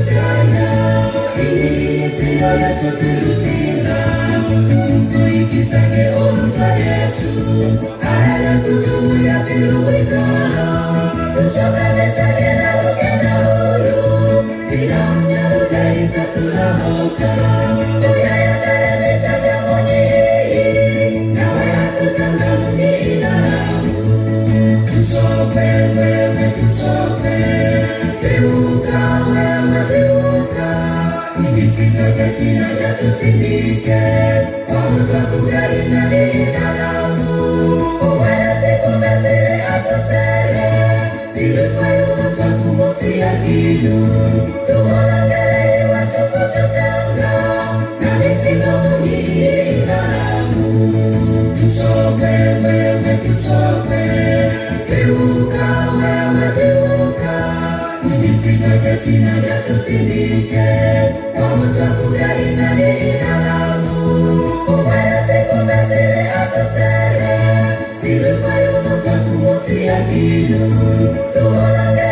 chanya, ini siyo yetu tilutila, tumpuyikisage omutwa Yesu, ale kutuya piluwikala, tusokabesage na lugenda hulu, tilamnya ludaisa tulahosa, uyayagale mitaga mwenye nawe atutanga munyi inaramu, tusope wewe tusope, timuka wewe timuka, ibisigaga tina yatusindike, wamutwa kugali nani inaramu, uwena siku mesile atosele, silufai umutwa kumufia gilu, tumonangele iwasuku tutanga, nabisiga munyi inaramu, tusope wewe tusope, timuka wewe timuka, ibisigaga tina yatusindike, wamutwa kugali nani inaramu, uwena siku mesile atosele, silufai umutwa kumufia gilu, tumonangele